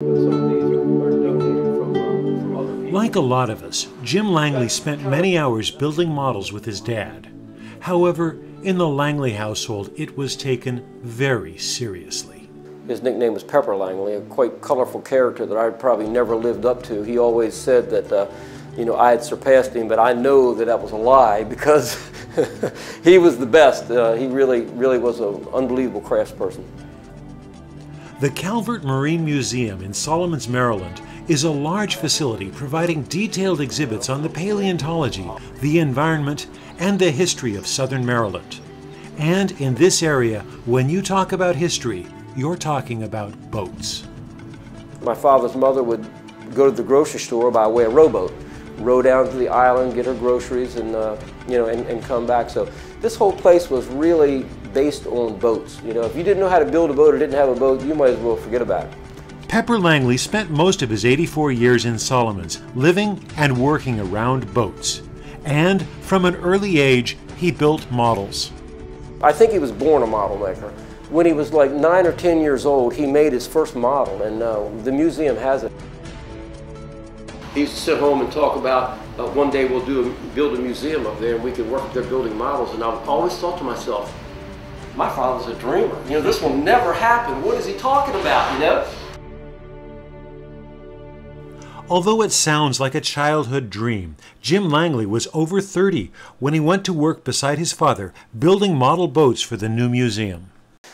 Like a lot of us, Jim Langley spent many hours building models with his dad. However, in the Langley household, it was taken very seriously. His nickname was Pepper Langley, a quite colorful character that I probably never lived up to. He always said that, I had surpassed him, but I know that that was a lie because he was the best. He really was an unbelievable craftsperson. The Calvert Marine Museum in Solomons, Maryland, is a large facility providing detailed exhibits on the paleontology, the environment, and the history of Southern Maryland. And in this area, when you talk about history, you're talking about boats. My father's mother would go to the grocery store by way of rowboat, row down to the island, get her groceries, and and come back. So this whole place was really based on boats. If you didn't know how to build a boat or didn't have a boat, you might as well forget about it. Pepper Langley spent most of his 84 years in Solomons, living and working around boats. And from an early age, he built models. I think he was born a model maker. When he was like 9 or 10 years old, he made his first model, and the museum has it. He used to sit home and talk about one day we'll build a museum up there and we could work up there building models, and I always thought to myself, my father's a dreamer. This will never happen. What is he talking about, Although it sounds like a childhood dream, Jim Langley was over 30 when he went to work beside his father building model boats for the new museum.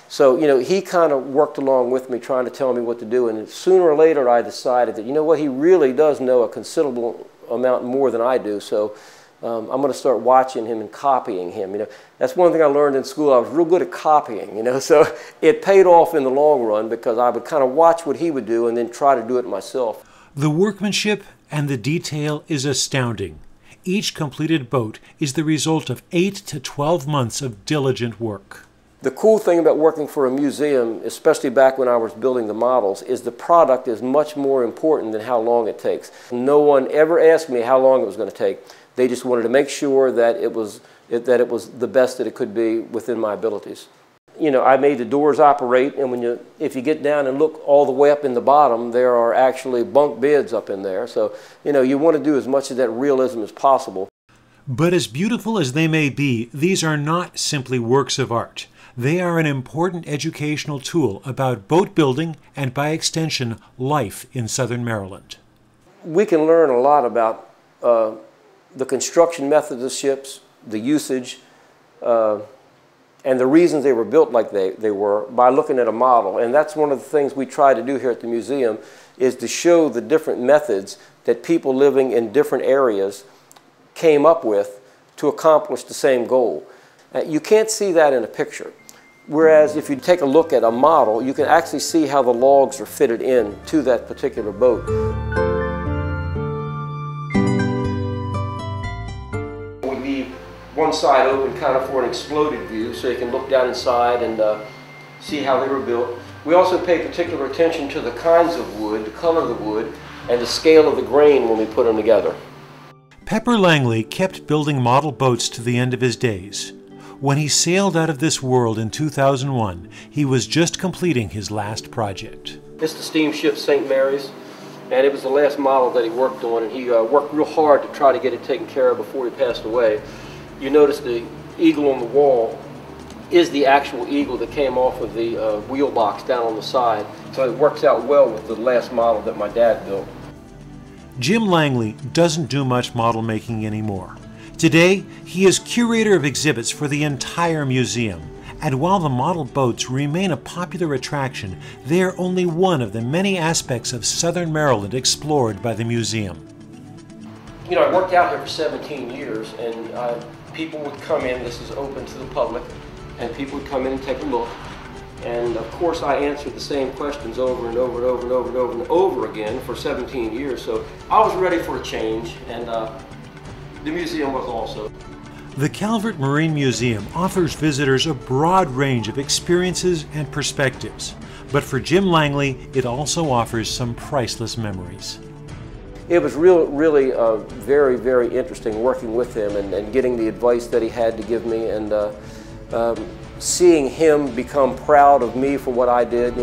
So, he kind of worked along with me trying to tell me what to do, and sooner or later I decided that, he really does know a considerable amount more than I do, so I'm going to start watching him and copying him. That's one thing I learned in school. I was real good at copying, so it paid off in the long run because I would kind of watch what he would do and then try to do it myself. The workmanship and the detail is astounding. Each completed boat is the result of 8 to 12 months of diligent work. The cool thing about working for a museum, especially back when I was building the models, is the product is much more important than how long it takes. No one ever asked me how long it was going to take. They just wanted to make sure that it was the best that it could be within my abilities. I made the doors operate, and if you get down and look all the way up in the bottom, there are actually bunk beds up in there. So, you want to do as much of that realism as possible. But as beautiful as they may be, these are not simply works of art. They are an important educational tool about boat building and, by extension, life in Southern Maryland. We can learn a lot about the construction methods of ships, the usage, and the reasons they were built like they were by looking at a model. And that's one of the things we try to do here at the museum, is to show the different methods that people living in different areas came up with to accomplish the same goal. You can't see that in a picture. Whereas if you take a look at a model, you can actually see how the logs are fitted in to that particular boat. We leave one side open kind of for an exploded view so you can look down inside and see how they were built. We also pay particular attention to the kinds of wood, the color of the wood, and the scale of the grain when we put them together. Pepper Langley kept building model boats to the end of his days. When he sailed out of this world in 2001, he was just completing his last project. It's the steamship St. Mary's, and it was the last model that he worked on, and he worked real hard to try to get it taken care of before he passed away. You notice the eagle on the wall is the actual eagle that came off of the wheel box down on the side, so it works out well with the last model that my dad built. Jim Langley doesn't do much model making anymore. Today, he is curator of exhibits for the entire museum, and while the model boats remain a popular attraction, they are only one of the many aspects of Southern Maryland explored by the museum. I worked out here for 17 years, and people would come in. This is open to the public, and people would come in and take a look. And of course, I answered the same questions over and over and over and over and over and over again for 17 years. So I was ready for a change, and the museum was also. The Calvert Marine Museum offers visitors a broad range of experiences and perspectives. But for Jim Langley, it also offers some priceless memories. It was really very, very interesting working with him and getting the advice that he had to give me, and seeing him become proud of me for what I did,